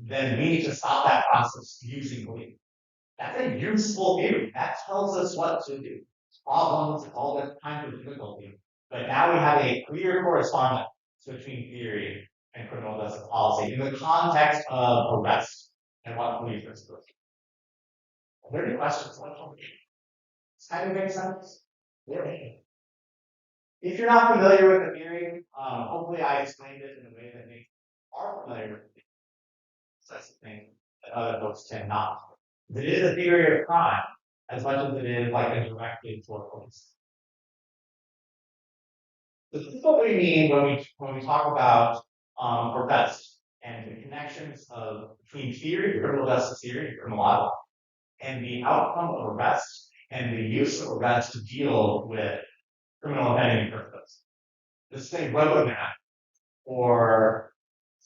then we need to stop that process using belief. That's a useful theory. That tells us what to do. Problems, all that kind of difficulty. But now we have a clear correspondence between theory and criminal justice policy in the context of arrest and what police are supposed to do. Are there any questions? Does kind of make sense? Yeah. If you're not familiar with the theory, hopefully I explained it in a way that makes you are familiar with it. That's the thing that other folks tend not to. It is a theory of crime as much as it is like a directed toward police. This is what we mean when we talk about arrest and the connections between theory, criminal justice theory, criminal law, and the outcome of arrest and the use of arrest to deal with criminal offending purpose. This is a roadmap for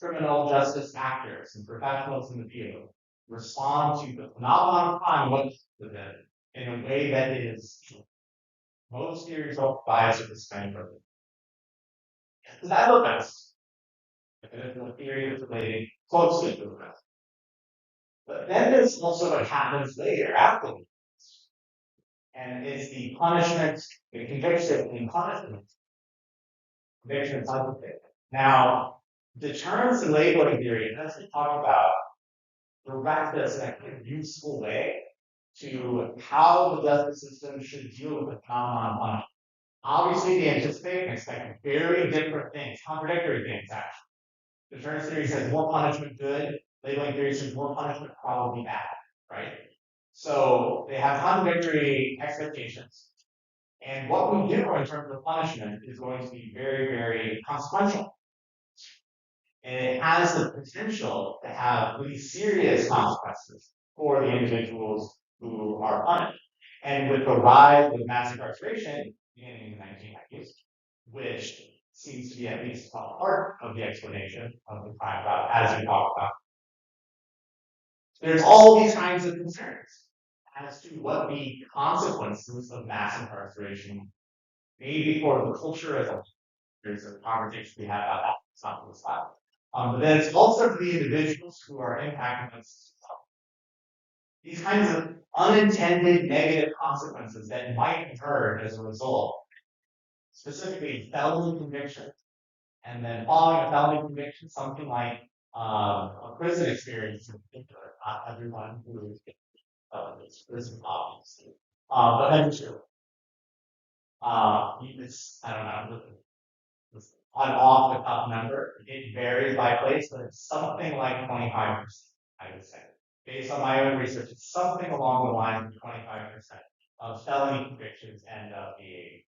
criminal justice actors and professionals in the field respond to the phenomenon of crime with it in a way that is most theories don't bias or disclaim purpose. Does that look best? If it is a theory that's related closely to the rest. But then there's also what happens later afterwards. And it's the punishment, the conviction and punishment. Conviction and punishment. Now, the terms and labeling theory, as we talk about, direct us in a kind of useful way to how the justice system should deal with the phenomenon of punishment. Obviously, they anticipate and expect very different things, contradictory things, actually. The terms theory says more punishment good, labeling theory says more punishment probably bad, right? So they have contradictory expectations. And what we do in terms of punishment is going to be very, very consequential. And it has the potential to have really serious consequences for the individuals who are punished. And with the rise of mass incarceration beginning in the 1990s, which seems to be at least a part of the explanation of the crime crowd, as we talked about, there's all these kinds of concerns as to what the consequences of mass incarceration may be for the culture as a whole. There's a conversation we had about that. It's not for the slide. But then it's also for the individuals who are impacted by these kinds of unintended negative consequences that might occur as a result, specifically felony conviction, and then following a felony conviction, something like a prison experience in particular. Not everyone who is prison, obviously, but then too. I don't know. On off the top number, it varies by place, but it's something like 25%, I would say. Based on my own research, it's something along the lines of 25% of felony convictions end up being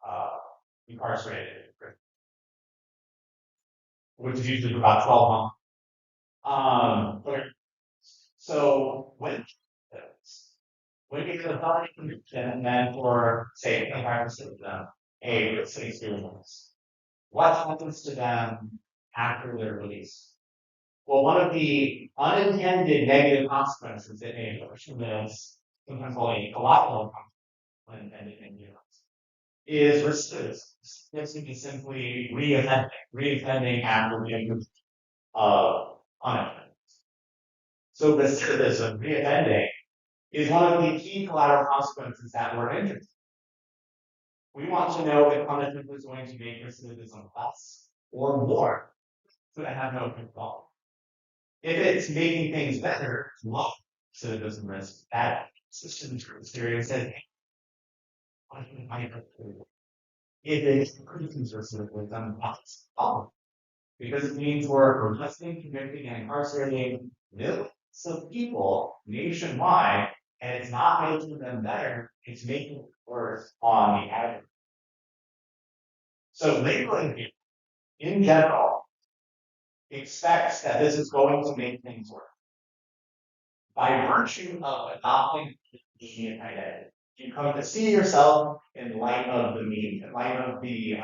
incarcerated in prison, which is usually for about 12 months. Okay. So when you get a felony conviction, and then for say 25% of them, a prison experience, what happens to them after their release? Well, one of the unintended negative consequences that may emerge from this, sometimes called a collateral consequence, unintended negative is recidivism. This would be simply reoffending after being punishment. So recidivism, reoffending, is one of the key collateral consequences that we're interested in. We want to know if punishment is going to make recidivism less or more, so I have no control. If it's making things better, well, recidivism risk, that system theory says, punishment might hurt. If it increases recidivism, that's a problem. Because it means we're arresting, convicting, and incarcerating millions of people nationwide, and it's not making them better, it's making it worse on the average. So labeling people, in general, expects that this is going to make things worse. By virtue of adopting the identity, you come to see yourself in light of the meaning, in light of the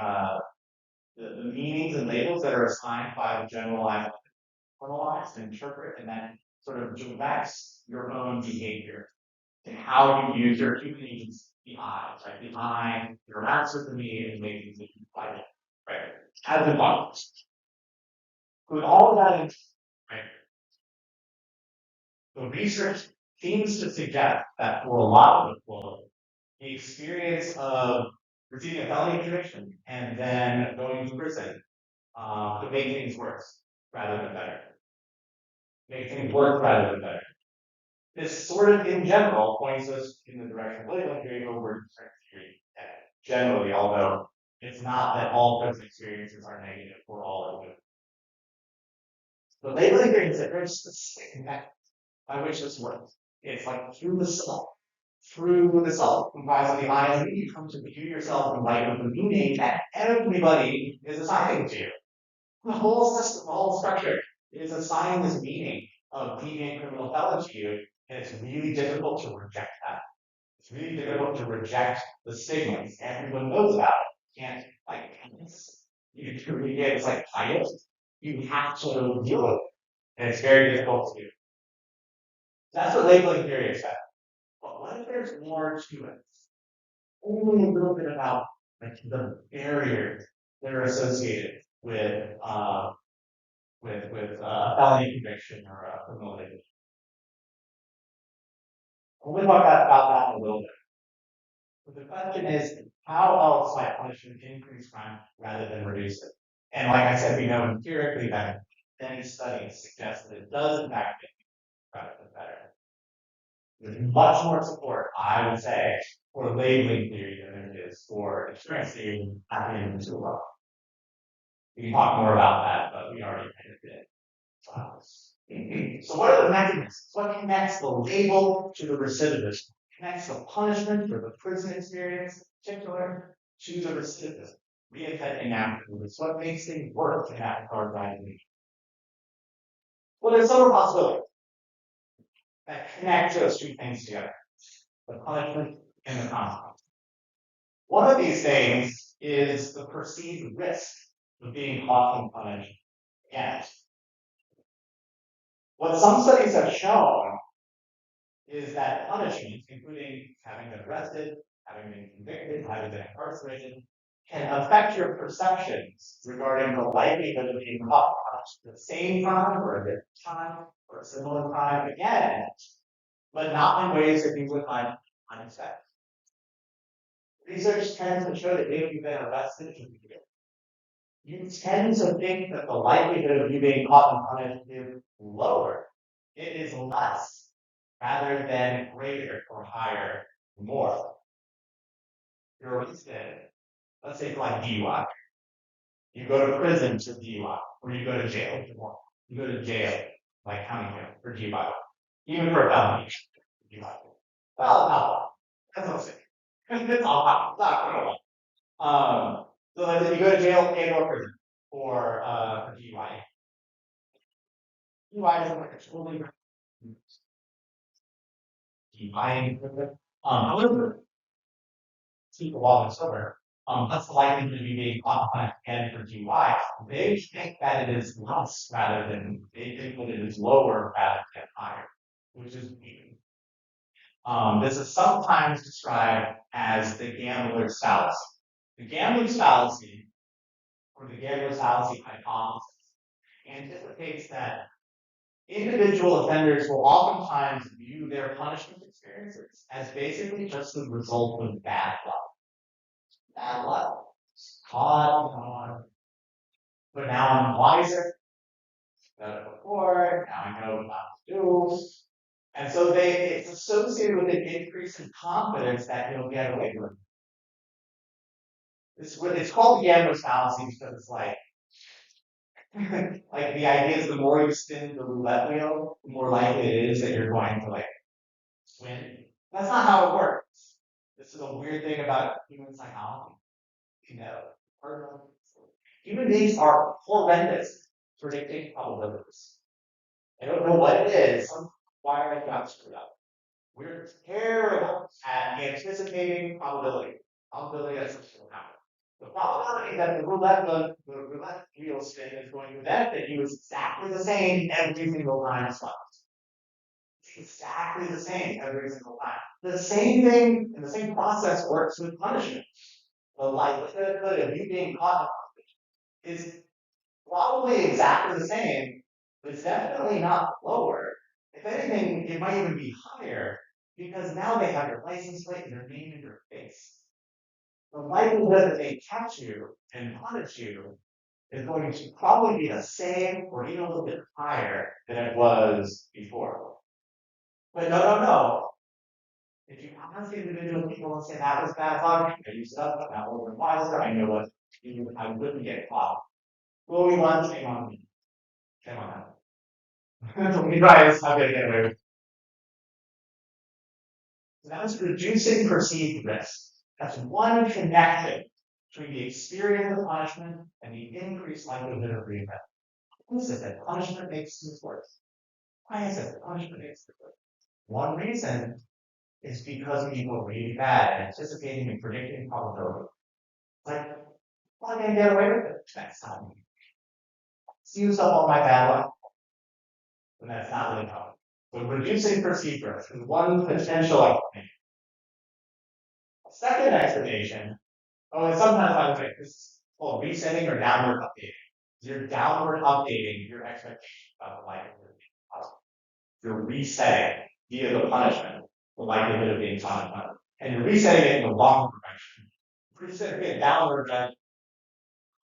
meanings and labels that are assigned by the generalized, and interpret, and then sort of directs your own behavior and how you use your human needs, the eyes, right? The eye, your interacts with the me, and maybe the right? As a box. With all of that in, right? The research seems to suggest that for a lot of people, the experience of receiving a felony conviction and then going to prison could make things worse rather than better. Make things worse rather than better. This sort of, in general, points us in the direction of labeling theory over different theory. Generally, although it's not that all prison experiences are negative or all are good. The labeling theory is a very specific method by which this works. It's like through the self. Through the self, comprised of the I and me, you come to view yourself in light of the meaning that everybody is assigning to you. The whole system, the whole structure is assigning this meaning of deviant criminal felon to you, and it's really difficult to reject that. It's really difficult to reject the stigmas. Everyone knows about it. You can't, like, you really get it's like title. You have to deal with it. And it's very difficult to do. That's what labeling theory is about. But what if there's more to it? Only a little bit about like the barriers that are associated with a felony conviction or a criminal conviction. We'll talk about that in a little bit. But the question is, how else might punishment increase crime rather than reduce it? And like I said, we know empirically that many studies suggest that it does in fact make crime better. There's much more support, I would say, for labeling theory than there is for experience theory happening in too well. We can talk more about that, but we already kind of did. So what are the mechanisms? What connects the label to the recidivist? Connects the punishment or the prison experience in particular to the recidivism. Reoffending afterwards. What makes things work in that regard by me? Well, there's several possibilities that connect those two things together. The punishment and the consequence. One of these things is the perceived risk of being caught and punished again. What some studies have shown is that punishment, including having been arrested, having been convicted, having been incarcerated, can affect your perceptions regarding the likelihood of being caught for the same crime or a different time or a similar crime again, but not in ways that you would find unexpected. Research tends to show that if you've been arrested, you tend to think that the likelihood of you being caught and punished is lower. It is less rather than greater or higher, more. You're arrested, let's say for like DUI. You go to prison for DUI, or you go to jail. You go to jail, like county jail for DUI, even for a felony. DUI. Well, no, that's what I'm saying. It's all hot. It's not criminal. So like you go to jail and or prison for DUI. DUI is like a totally DUI. However, people while they're sober, what's the likelihood of you being caught on again for DUI? They think that it is less rather than they think that it is lower rather than higher, which is weird. This is sometimes described as the gambler's fallacy. The gambler's fallacy, or the gambler's fallacy hypothesis, anticipates that individual offenders will oftentimes view their punishment experiences as basically just the result of bad luck. Bad luck. Caught, but now I'm wiser. Done it before. Now I know what not to do. And so it's associated with an increase in confidence that you'll get away with it. It's called the gambler's fallacy because it's like like the idea is the more you spin the roulette wheel, the more likely it is that you're going to like win. That's not how it works. This is a weird thing about human psychology. You know, human beings are horrendous predicting probabilities. I don't know what it is. Why are I got screwed up? We're terrible at anticipating probability. Probability that's what's going to happen. The probability that the roulette wheel spin is going to benefit you is exactly the same every single time it's fun. It's exactly the same every single time. The same thing and the same process works with punishment. The likelihood of you being caught is probably exactly the same, but it's definitely not lower. If anything, it might even be higher because now they have your license plate and their name in your face. The likelihood that they catch you and punish you is going to probably be the same or even a little bit higher than it was before. But no. If you ask individual people and say that was bad luck, I used up, that was wiser, I know what I wouldn't get caught. Will we want shame on me? Shame on them. We guys have to get away with it. So that's reducing perceived risk. That's one connection between the experience of punishment and the increased likelihood of reinvent. Who is it that punishment makes things worse? Why is it that punishment makes things worse? One reason is because we go really bad at anticipating and predicting probability. It's like, well, I'm going to get away with it next time. Use up all my bad luck. And that's not really common. So reducing perceived risk is one potential explanation. A second explanation, and sometimes I would say this is called resetting or downward updating. You're downward updating your expectation about the likelihood of being positive. You're resetting via the punishment the likelihood of being positive. And you're resetting it in the wrong direction. Resetting it downward,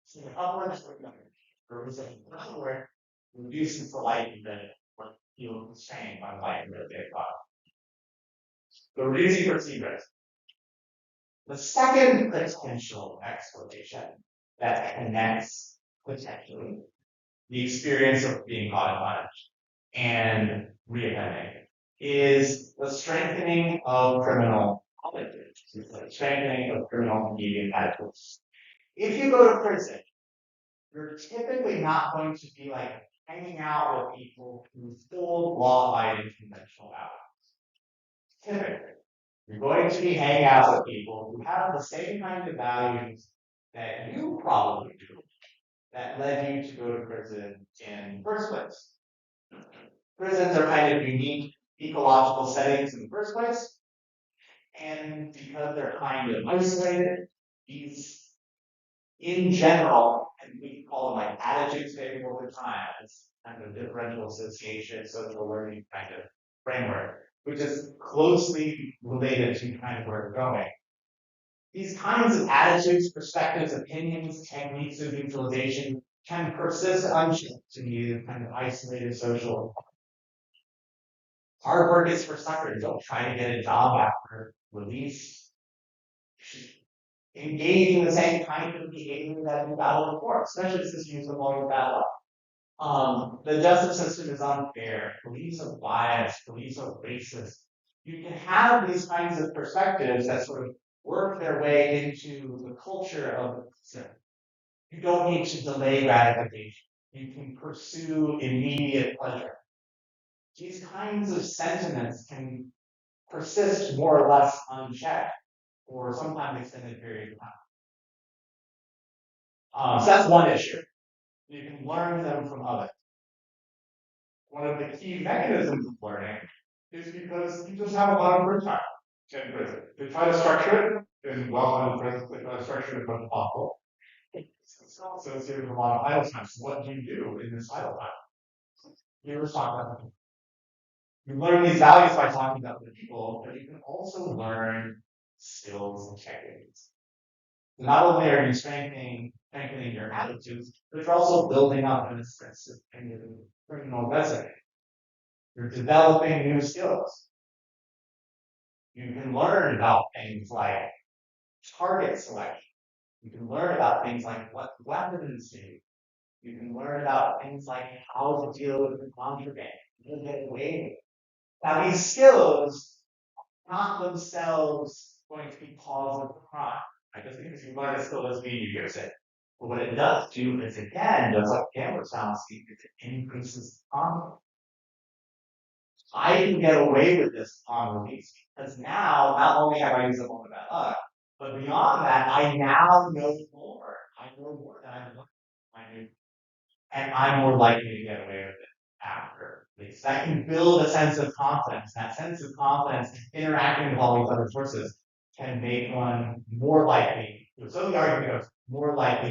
so upward, or resetting downward, reduces the likelihood or feel constrained by the likelihood of being positive. So reducing perceived risk. The second potential explanation that connects potentially the experience of being caught and punished and reoffending is the strengthening of criminal attitudes, strengthening of criminal behavior attitudes. If you go to prison, you're typically not going to be like hanging out with people who full law-abiding conventional values. Typically, you're going to be hanging out with people who have the same kind of values that you probably do that led you to go to prison in the first place. Prisons are kind of unique ecological settings in the first place, and because they're kind of isolated, these, in general, and we can call them like attitudes favorable to time, it's kind of a differential association, social learning kind of framework, which is closely related to kind of where we're going. These kinds of attitudes, perspectives, opinions, techniques of neutralization can persist unchecked in these kind of isolated social. Hard work is for suckers. Don't try to get a job after release. Engage in the same kind of behavior that you battled before, especially since you use them all your bad luck. The justice system is unfair. Police are biased. Police are racist. You can have these kinds of perspectives that sort of work their way into the culture of the system. You don't need to delay gratification. You can pursue immediate pleasure. These kinds of sentiments can persist more or less unchecked for sometimes extended periods of time. So that's one issue. You can learn them from others. One of the key mechanisms of learning is because you just have a lot of free time in prison. They try to structure it in well-known prisons, they try to structure it as much as possible. It's also associated with a lot of idle time. So what do you do in this idle time? You ever talk about it? You learn these values by talking about other people, but you can also learn skills and techniques. So not only are you strengthening your attitudes, but you're also building up an extensive kind of criminal resume. You're developing new skills. You can learn about things like target selection. You can learn about things like what weapons to use. You can learn about things like how to deal with the contraband, how to get away with it. Now, these skills not themselves going to be cause of the crime. I just think if you learn a skill doesn't mean you use it. But what it does do is, again, just like Gambler's fallacy, it increases confidence. I can get away with this on release because now not only have I used up all the bad luck, but beyond that, I now know more. I know more than I knew, and I'm more likely to get away with it after release. That can build a sense of confidence. That sense of confidence, interacting with all these other sources, can make one more likely. So the argument goes more likely